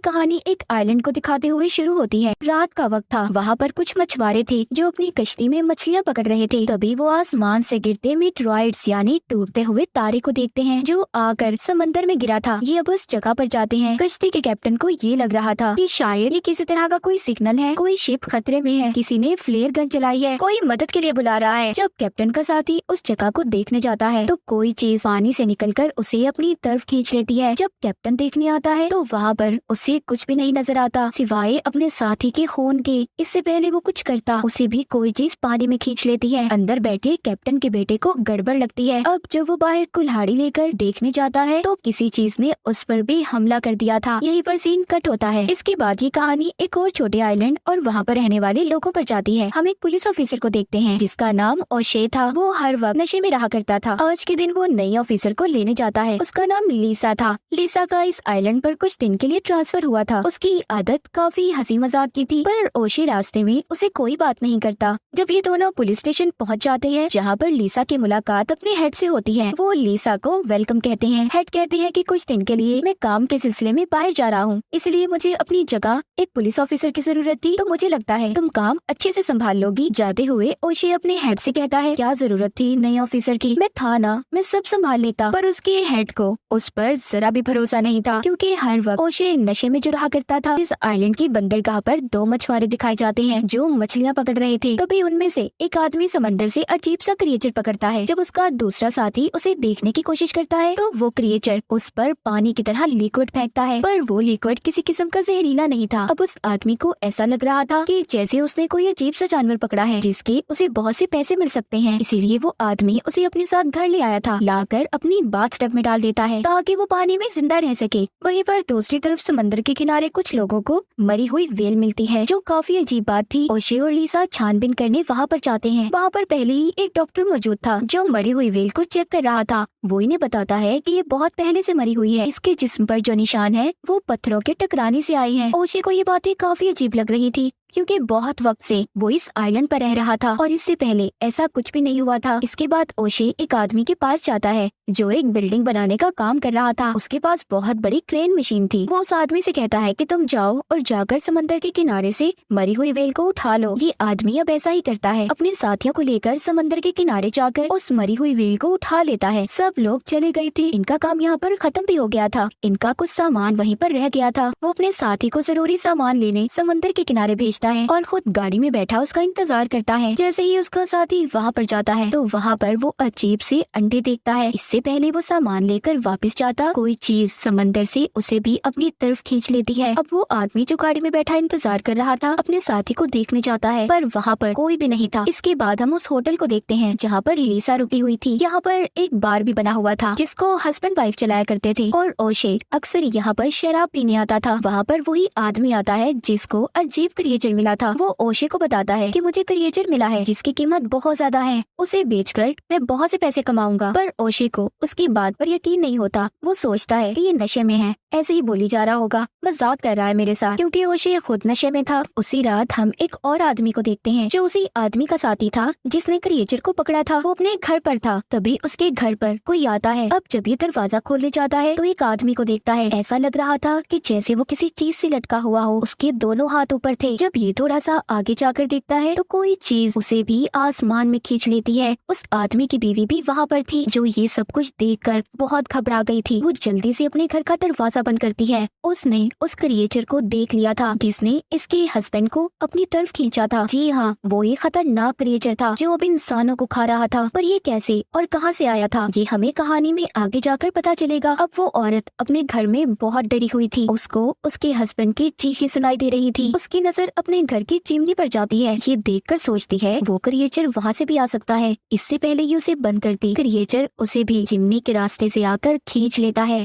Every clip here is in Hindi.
कहानी एक आइलैंड को दिखाते हुए शुरू होती है। रात का वक्त था। वहाँ पर कुछ मछुआरे थे जो अपनी कश्ती में मछलियाँ पकड़ रहे थे। तभी वो आसमान से गिरते मीटरॉइड्स यानी टूटते हुए तारे को देखते हैं जो आकर समंदर में गिरा था। ये अब उस जगह पर जाते हैं। कश्ती के कैप्टन को ये लग रहा था कि शायद ये किसी तरह का कोई सिग्नल है, कोई शिप खतरे में है, किसी ने फ्लेयर गन चलाई है, कोई मदद के लिए बुला रहा है। जब कैप्टन का साथी उस जगह को देखने जाता है तो कोई चीज पानी से निकलकर उसे अपनी तरफ खींच लेती है। जब कैप्टन देखने आता है तो वहाँ पर उसे कुछ भी नहीं नजर आता सिवाय अपने साथी के खून के। इससे पहले वो कुछ करता उसे भी कोई चीज पानी में खींच लेती है। अंदर बैठे कैप्टन के बेटे को गड़बड़ लगती है। अब जब वो बाहर कुल्हाड़ी लेकर देखने जाता है तो किसी चीज ने उस पर भी हमला कर दिया था। यहीं पर सीन कट होता है। इसके बाद ये कहानी एक और छोटे आइलैंड और वहाँ पर रहने वाले लोगों पर जाती है। हम एक पुलिस ऑफिसर को देखते हैं जिसका नाम ओशे था। वो हर वक्त नशे में रहा करता था। आज के दिन वो नई ऑफिसर को लेने जाता है। उसका नाम लीसा था। लीसा का इस आइलैंड पर कुछ दिन के लिए ट्रांसफर हुआ था। उसकी आदत काफी हंसी मजाक की थी, पर ओशे रास्ते में उसे कोई बात नहीं करता। जब ये दोनों पुलिस स्टेशन पहुंच जाते हैं जहाँ पर लीसा की मुलाकात अपने हेड से होती है, वो लीसा को वेलकम कहते हैं। हेड कहते हैं कि कुछ दिन के लिए मैं काम के सिलसिले में बाहर जा रहा हूँ, इसलिए मुझे अपनी जगह एक पुलिस ऑफिसर की जरूरत थी, तो मुझे लगता है तुम काम अच्छे से संभाल लोगी। जाते हुए ओशे अपने हेड से कहता है क्या जरूरत थी नई ऑफिसर की, मैं था ना, मैं सब संभाल लेता। पर उसके हेड को उस पर जरा भी भरोसा नहीं था क्योंकि हर वक्त ओशे नशे में जो रहा करता था। इस आइलैंड की बंदरगाह पर दो मछुआरे दिखाए जाते हैं जो मछलियाँ पकड़ रहे थे। तभी उनमें से एक आदमी समंदर से अजीब सा क्रिएचर पकड़ता है। जब उसका दूसरा साथी उसे देखने की कोशिश करता है तो वो क्रिएचर उस पर पानी की तरह लिक्विड फेंकता है, पर वो लिक्विड किसी किस्म का जहरीला नहीं था। अब उस आदमी को ऐसा लग रहा था कि जैसे उसने कोई अजीब सा जानवर पकड़ा है जिसके उसे बहुत से पैसे मिल सकते हैं। इसीलिए वो आदमी उसे अपने साथ घर ले आया था, लाकर अपनी बाथटब में डाल देता है ताकि वो पानी में जिंदा रह सके। वहीं पर दूसरी तरफ समंदर के किनारे कुछ लोगों को मरी हुई व्हेल मिलती है जो काफी अजीब बात थी। ओशे और लीसा छानबीन करने वहाँ पर जाते हैं। वहाँ पर पहले ही एक डॉक्टर मौजूद था जो मरी हुई व्हेल को चेक कर रहा था। वो इन्हें बताता है कि ये बहुत पहले से मरी हुई है, इसके जिस्म पर जो निशान है वो पत्थरों के टकराने से आए हैं। ओशे को ये बातें काफी अजीब लग रही थी क्योंकि बहुत वक्त से वो इस आइलैंड पर रह रहा था और इससे पहले ऐसा कुछ भी नहीं हुआ था। इसके बाद ओशे एक आदमी के पास जाता है जो एक बिल्डिंग बनाने का काम कर रहा था। उसके पास बहुत बड़ी क्रेन मशीन थी। वो उस आदमी से कहता है कि तुम जाओ और जाकर समंदर के किनारे से मरी हुई व्हेल को उठा लो। ये आदमी अब ऐसा ही करता है, अपने साथियों को लेकर समंदर के किनारे जाकर उस मरी हुई व्हेल को उठा लेता है। सब लोग चले गए थे। इनका काम यहाँ पर खत्म भी हो गया था। इनका कुछ सामान वहीं पर रह गया था। वो अपने साथी को जरूरी सामान लेने समंदर के किनारे भेजता है और खुद गाड़ी में बैठा उसका इंतजार करता है। जैसे ही उसका साथी वहाँ पर जाता है तो वहाँ पर वो अजीब से अंडे देखता है। इससे पहले वो सामान लेकर वापस जाता, कोई चीज समंदर से उसे भी अपनी तरफ खींच लेती है। अब वो आदमी जो गाड़ी में बैठा इंतजार कर रहा था अपने साथी को देखने जाता है, पर वहाँ पर कोई भी नहीं था। इसके बाद हम उस होटल को देखते हैं जहाँ पर लीसा रुकी हुई थी। यहाँ पर एक बार भी बना हुआ था जिसको हस्बैंड वाइफ चलाया करते थे और ओशे अक्सर यहाँ पर शराब पीने आता था। वहाँ पर वही आदमी आता है जिसको अजीब क्रिएचर मिला था। वो ओशे को बताता है कि मुझे क्रिएचर मिला है जिसकी कीमत बहुत ज्यादा है, उसे बेचकर मैं बहुत से पैसे कमाऊंगा। पर ओशे को उसकी बात पर यकीन नहीं होता। वो सोचता है कि ये नशे में है, ऐसे ही बोली जा रहा होगा, मजाक कर रहा है मेरे साथ, क्योंकि ओशे खुद नशे में था। उसी रात हम एक और आदमी को देखते हैं जो उसी आदमी का साथी था जिसने क्रिएचर को पकड़ा था। वो अपने घर पर था। तभी उसके घर पर कोई आता है। अब जब ये दरवाजा खोलने जाता है तो एक आदमी को देखता है। ऐसा लग रहा था कि जैसे वो किसी चीज से लटका हुआ हो। उसके दोनों हाथ ऊपर थे। जब ये थोड़ा सा आगे जाकर देखता है तो कोई चीज उसे भी आसमान में खींच लेती है। उस आदमी की बीवी भी वहाँ पर थी जो ये सब कुछ देखकर बहुत घबरा गई थी। वो जल्दी से अपने घर का दरवाजा बंद करती है। उसने उस क्रिएचर को देख लिया था जिसने इसके हस्बैंड को अपनी तरफ खींचा था। जी हाँ, वो एक खतरनाक क्रिएचर था जो अब इंसानों को खा रहा था। पर ये कैसे और कहाँ से आया था ये हमें कहानी में आगे जाकर पता चलेगा। अब वो औरत अपने घर में बहुत डरी हुई थी। उसको उसके हस्बैंड की चीखें सुनाई दे रही थी। उसकी नजर अपने घर की चिमनी पर जाती है। ये देखकर सोचती है वो क्रिएचर वहाँ से भी आ सकता है। इससे पहले ये उसे बंद करती, क्रिएचर उसे भी चिमनी के रास्ते से आकर खींच लेता है।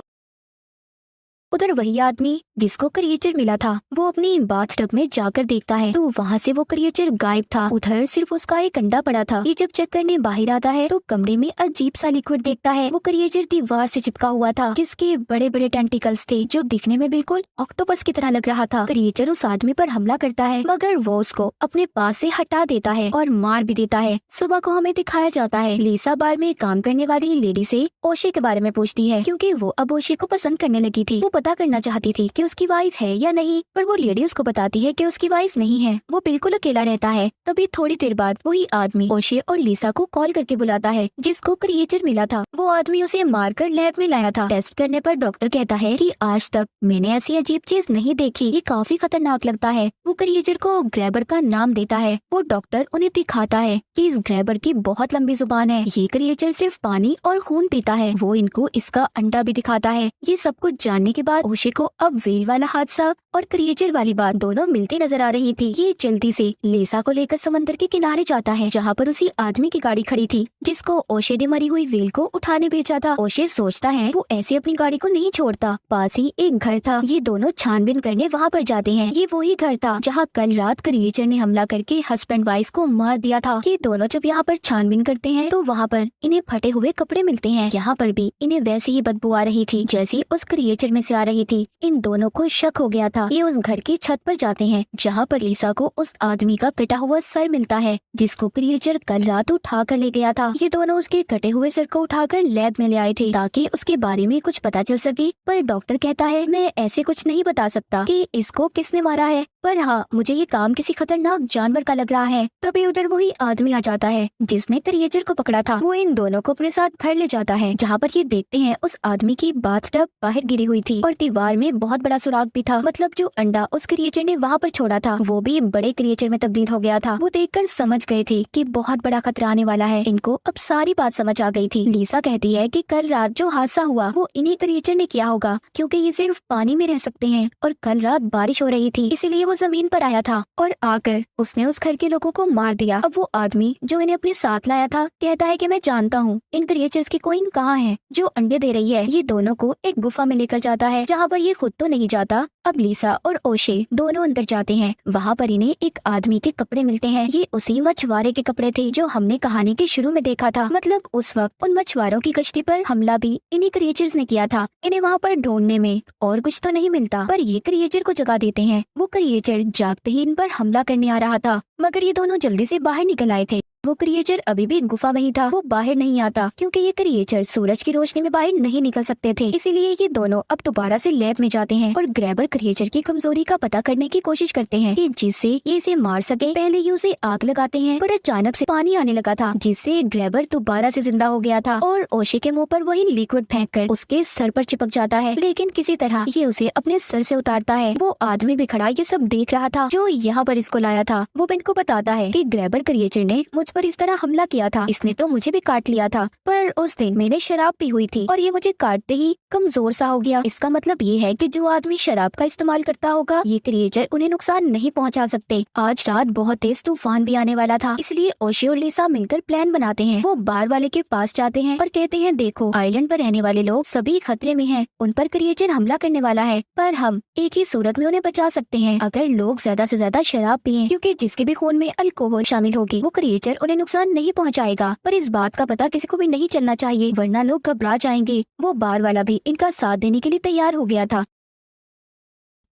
उधर वही आदमी जिसको क्रिएचर मिला था वो अपनी बाथटब में जाकर देखता है तो वहाँ से वो क्रिएचर गायब था। उधर सिर्फ उसका एक अंडा पड़ा था। ये जब चेक करने बाहर आता है तो कमरे में अजीब सा लिक्विड देखता है। वो क्रिएचर दीवार से चिपका हुआ था जिसके बड़े बड़े टेंटिकल्स थे जो दिखने में बिल्कुल ऑक्टोपस की तरह लग रहा था। क्रिएचर उस आदमी पर हमला करता है मगर वो उसको अपने पास से हटा देता है और मार भी देता है। सुबह को हमें दिखाया जाता है लीसा बार में काम करने वाली लेडी से ओशे के बारे में पूछती है क्योंकि वो अब ओशे को पसंद करने लगी थी। वो पता करना चाहती थी कि उसकी वाइफ है या नहीं, पर वो लेडी उसको बताती है कि उसकी वाइफ नहीं है, वो बिल्कुल अकेला रहता है। तभी थोड़ी देर बाद वही आदमी ओशे और लिसा को कॉल करके बुलाता है जिसको क्रिएचर मिला था। वो आदमी उसे मारकर लैब में लाया था। टेस्ट करने पर डॉक्टर कहता है कि आज तक मैंने ऐसी अजीब चीज नहीं देखी, ये काफी खतरनाक लगता है। वो क्रिएचर को ग्रैबर का नाम देता है। वो डॉक्टर उन्हें दिखाता है कि इस ग्रैबर की बहुत लंबी जुबान है, ये क्रिएचर सिर्फ पानी और खून पीता है। वो इनको इसका अंडा भी दिखाता है। ये सब कुछ जानने के बाद ओशे को अब व्हेल वाला हादसा और क्रिएचर वाली बात दोनों मिलती नजर आ रही थी। ये जल्दी से लिसा को लेकर समंदर के किनारे जाता है जहाँ पर उसी आदमी की गाड़ी खड़ी थी जिसको ओशे ने मरी हुई व्हेल को उठाने भेजा था। ओशे सोचता है वो ऐसे अपनी गाड़ी को नहीं छोड़ता। पास ही एक घर था। ये दोनों छानबीन करने वहाँ पर जाते हैं। ये वही घर था जहाँ कल रात क्रिएचर ने हमला करके हस्बैंड वाइफ को मार दिया था। ये दोनों जब यहाँ पर छानबीन करते हैं तो वहाँ पर इन्हें फटे हुए कपड़े मिलते हैं। यहाँ पर भी इन्हें वैसी ही बदबू आ रही थी जैसी उस क्रिएचर में से आ रही थी। इन दोनों को शक हो गया था। ये उस घर की छत पर जाते हैं जहाँ पर लिसा को उस आदमी का कटा हुआ सर मिलता है जिसको क्रिएचर कल रात उठा कर ले गया था। ये दोनों उसके कटे हुए सर को उठाकर लैब में ले आए थे ताकि उसके बारे में कुछ पता चल सके, पर डॉक्टर कहता है मैं ऐसे कुछ नहीं बता सकता कि इसको किसने मारा है, पर हाँ मुझे ये काम किसी खतरनाक जानवर का लग रहा है। तभी उधर वही आदमी आ जाता है जिसने क्रिएचर को पकड़ा था। वो इन दोनों को अपने साथ घर ले जाता है जहाँ पर ये देखते हैं उस आदमी की बाथटब बाहर गिरी हुई थी और दीवार में बहुत बड़ा सुराग भी था। मतलब जो अंडा उस क्रिएचर ने वहाँ पर छोड़ा था वो भी बड़े क्रिएचर में तब्दील हो गया था। वो देखकर समझ गए थे कि बहुत बड़ा खतरा आने वाला है। इनको अब सारी बात समझ आ गई थी। लिसा कहती है कि कल रात जो हादसा हुआ वो इन्हीं क्रिएचर ने किया होगा क्योंकि ये सिर्फ पानी में रह सकते हैं और कल रात बारिश हो रही थी इसीलिए वो जमीन पर आया था और आकर उसने उस घर के लोगों को मार दिया। अब वो आदमी जो इन्हें अपने साथ लाया था कहता है कि मैं जानता हूँ इन क्रिएचर्स की कोइन कहाँ है जो अंडे दे रही है। ये दोनों को एक गुफा में लेकर जाता है जहाँ पर ये खुद तो नहीं जाता। अब लिसा और ओशे दोनों अंदर जाते हैं। वहाँ पर इन्हें एक आदमी के कपड़े मिलते हैं। ये उसी मछुआरे के कपड़े थे जो हमने कहानी के शुरू में देखा था। मतलब उस वक्त उन मछुआरों की कश्ती पर हमला भी इन्हीं क्रिएचर्स ने किया था। इन्हें वहाँ पर ढूंढने में और कुछ तो नहीं मिलता पर ये क्रिएचर को जगा देते हैं। वो क्रिएचर जागते ही इन पर हमला करने आ रहा था मगर ये दोनों जल्दी से बाहर निकल आए थे। वो क्रिएचर अभी भी गुफा में ही था। वो बाहर नहीं आता क्योंकि ये क्रिएचर सूरज की रोशनी में बाहर नहीं निकल सकते थे। इसीलिए ये दोनों अब दोबारा से लैब में जाते हैं और ग्रैबर क्रिएचर की कमजोरी का पता करने की कोशिश करते हैं कि जिससे ये इसे मार सके। पहले ये उसे आग लगाते हैं पर अचानक से पानी आने लगा था जिससे ग्रैबर दोबारा से जिंदा हो गया था और ओशे के मुंह पर वही लिक्विड फेंककर उसके सर पर चिपक जाता है। लेकिन किसी तरह ये उसे अपने सर से उतारता है। वो आदमी भी खड़ा ये सब देख रहा था जो यहाँ पर इसको लाया था। वो बिन को बताता है कि ग्रैबर क्रिएचर ने मुझ पर इस तरह हमला किया था। इसने तो मुझे भी काट लिया था पर उस दिन मैंने शराब पी हुई थी और ये मुझे काटते ही कमजोर सा हो गया। इसका मतलब ये है कि जो आदमी शराब का इस्तेमाल करता होगा ये क्रिएचर उन्हें नुकसान नहीं पहुंचा सकते। आज रात बहुत तेज तूफान भी आने वाला था इसलिए ओशे और लिसा मिलकर प्लान बनाते हैं। वो बार वाले के पास जाते हैं और कहते हैं देखो आइलैंड पर रहने वाले लोग सभी खतरे में हैं। उन पर क्रिएचर हमला करने वाला है पर हम एक ही सूरत में उन्हें बचा सकते हैं अगर लोग ज्यादा से ज्यादा शराब पिए क्योंकि जिसके भी खून में अल्कोहल शामिल होगी वो क्रिएचर उन्हें नुकसान नहीं पहुंचाएगा। पर इस बात का पता किसी को भी नहीं चलना चाहिए वरना लोग घबरा जाएंगे। वो बार वाला भी इनका साथ देने के लिए तैयार हो गया था।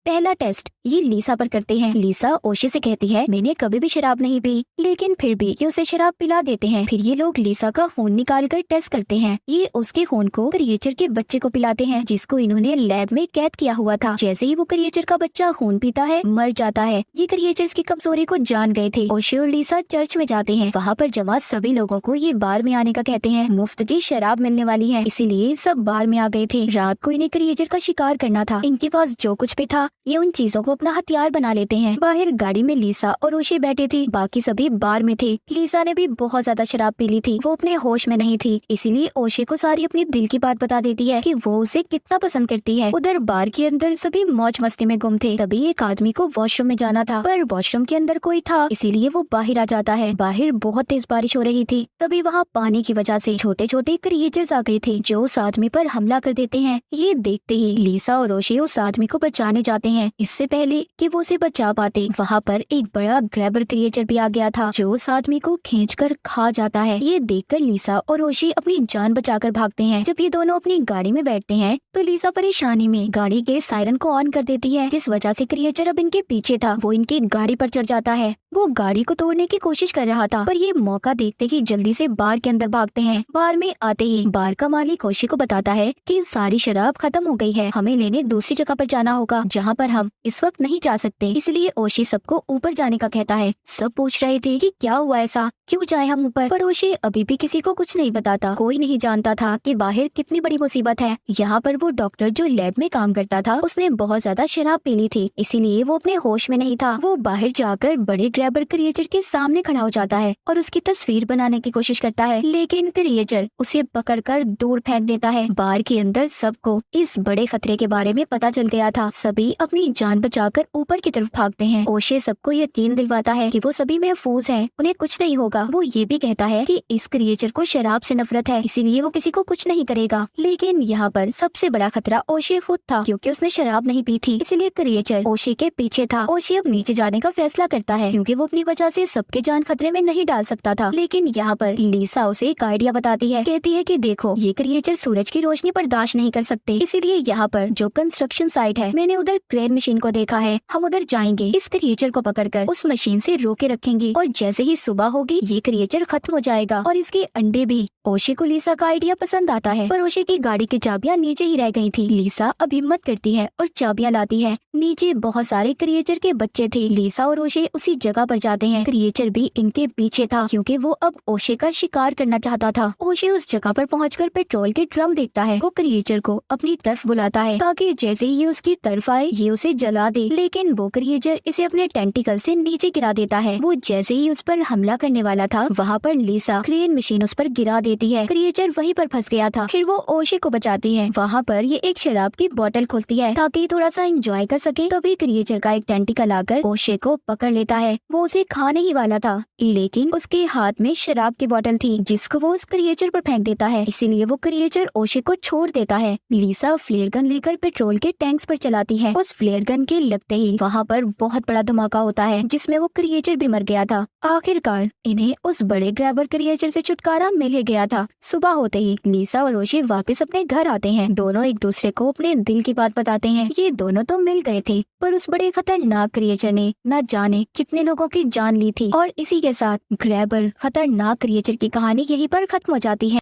पहला टेस्ट ये लिसा पर करते हैं। लिसा ओशे से कहती है मैंने कभी भी शराब नहीं पी लेकिन फिर भी ये उसे शराब पिला देते हैं। फिर ये लोग लिसा का खून निकाल कर टेस्ट करते हैं। ये उसके खून को क्रिएचर के बच्चे को पिलाते हैं जिसको इन्होंने लैब में कैद किया हुआ था। जैसे ही वो क्रिएचर का बच्चा खून पीता है मर जाता है। ये क्रिएचर्स की कमजोरी को जान गए थे। ओशे और लिसा चर्च में जाते हैं। वहाँ पर जमा सभी लोगों को ये बार में आने का कहते हैं। मुफ्त की शराब मिलने वाली है इसीलिए सब बार में आ गए थे। रात को इन्हें क्रिएचर का शिकार करना था। इनके पास जो कुछ भी था ये उन चीजों को अपना हथियार बना लेते हैं। बाहर गाड़ी में लिसा और ओशे बैठे थे। बाकी सभी बार में थे। लिसा ने भी बहुत ज्यादा शराब पी ली थी। वो अपने होश में नहीं थी इसीलिए ओशे को सारी अपनी दिल की बात बता देती है कि वो उसे कितना पसंद करती है। उधर बार के अंदर सभी मौज मस्ती में गुम थे। तभी एक आदमी को वॉशरूम में जाना था पर वॉशरूम के अंदर कोई था इसीलिए वो बाहर आ जाता है। बाहर बहुत तेज बारिश हो रही थी। तभी वहाँ पानी की वजह से छोटे छोटे क्रिएचर्स आ गए थे जो उस आदमी पर हमला कर देते हैं। ये देखते ही लिसा और ओशे उस आदमी को बचाने जाते हैं। इससे पहले कि वो उसे बचा पाते, वहाँ पर एक बड़ा ग्रैबर क्रिएचर भी आ गया था जो उस आदमी को खींचकर खा जाता है। ये देखकर लीसा और ओशी अपनी जान बचाकर भागते हैं। जब ये दोनों अपनी गाड़ी में बैठते हैं तो लीसा परेशानी में गाड़ी के सायरन को ऑन कर देती है, जिस वजह से क्रिएचर अब इनके पीछे था वो इनकी गाड़ी पर चढ़ जाता है। वो गाड़ी को तोड़ने की कोशिश कर रहा था, पर ये मौका देखते ही जल्दी से बार के अंदर भागते हैं। बार में आते ही बार का मालिक ओशी को बताता है कि सारी शराब खत्म हो गई है, हमें लेने दूसरी जगह पर जाना होगा जहाँ पर हम इस वक्त नहीं जा सकते। इसलिए ओशी सबको ऊपर जाने का कहता है। सब पूछ रहे थे कि क्या हुआ ऐसा, क्यों जाए हम ऊपर, पर ओशी अभी भी किसी को कुछ नहीं बताता। कोई नहीं जानता था कि बाहर कितनी बड़ी मुसीबत है। यहाँ पर वो डॉक्टर जो लैब में काम करता था उसने बहुत ज्यादा शराब पी ली थी, इसीलिए वो अपने होश में नहीं था। वो बाहर जाकर बड़े ग्रैबर क्रिएचर के सामने खड़ा हो जाता है और उसकी तस्वीर बनाने की कोशिश करता है, लेकिन क्रिएचर उसे पकड़कर दूर फेंक देता है। बार के अंदर सबको इस बड़े खतरे के बारे में पता चल गया था। सभी अपनी जान बचाकर ऊपर की तरफ भागते हैं। ओशे सबको यकीन दिलवाता है कि वो सभी महफूज हैं, उन्हें कुछ नहीं होगा। वो ये भी कहता है कि इस क्रिएचर को शराब से नफरत है, इसीलिए वो किसी को कुछ नहीं करेगा। लेकिन यहाँ पर सबसे बड़ा खतरा ओशे खुद था, क्योंकि उसने शराब नहीं पी थी, इसलिए क्रिएचर ओशे के पीछे था। ओशे अब नीचे जाने का फैसला करता है, क्योंकि वो अपनी वजह से सबके जान खतरे में नहीं डाल सकता था। लेकिन यहाँ पर लीसा उसे एक आइडिया बताती है। कहती है कि देखो, ये क्रिएचर सूरज की रोशनी बर्दाश्त नहीं कर सकते, इसीलिए यहाँ पर जो कंस्ट्रक्शन साइट है, मैंने उधर क्रेन मशीन को देखा है, हम उधर जाएंगे, इस क्रिएचर को पकड़कर उस मशीन से रोके रखेंगे और जैसे ही सुबह होगी ये क्रिएचर खत्म हो जाएगा और इसके अंडे भी। ओशे को लीसा का आइडिया पसंद आता है, पर ओशे की गाड़ी की चाबियां नीचे ही रह गई थी। लीसा अब हिम्मत करती है और चाबियां लाती है। नीचे बहुत सारे क्रिएचर के बच्चे थे। लीसा और ओशे उसी जगह पर जाते हैं। क्रिएचर भी इनके पीछे था, क्योंकि वो अब ओशे का शिकार करना चाहता था। ओशे उस जगह पर पहुंचकर पेट्रोल के ड्रम देखता है। वो क्रिएचर को अपनी तरफ बुलाता है ताकि जैसे ही ये उसकी तरफ आए ये उसे जला दे, लेकिन वो क्रिएचर इसे अपने टेंटिकल से नीचे गिरा देता है। वो जैसे ही उस पर हमला करने वाला था, वहाँ पर लीसा क्रेन मशीन उस पर गिरा देती है। क्रिएचर वहीं पर फंस गया था। फिर वो ओशे को बचाती है। वहाँ पर ये एक शराब की बोतल खोलती है ताकि थोड़ा सा एंजॉय कर सके। तभी क्रिएचर का एक टेंटिकल आकर ओशे को पकड़ लेता है। वो उसे खाने ही वाला था, लेकिन उसके हाथ में शराब की बोतल थी, जिसको वो उस क्रिएचर पर फेंक देता है। इसीलिए वो क्रिएचर ओशे को छोड़ देता है। लीसा फ्लेयर गन लेकर पेट्रोल के टैंक्स पर चलाती है। उस फ्लेयर गन के लगते ही वहाँ पर बहुत बड़ा धमाका होता है, जिसमें वो क्रिएचर भी मर गया था। आखिरकार इन्हें उस बड़े ग्रैबर क्रिएचर से छुटकारा मिल ही गया था। सुबह होते ही लीसा और ओशे वापस अपने घर आते हैं। दोनों एक दूसरे को अपने दिल की बात बताते हैं। ये दोनों तो मिल गए थे, पर उस बड़े खतरनाक क्रिएचर ने न जाने कितने लोगों की जान ली थी। और इसी के साथ ग्रैबर खतरनाक क्रिएचर की कहानी यहीं पर खत्म हो जाती है।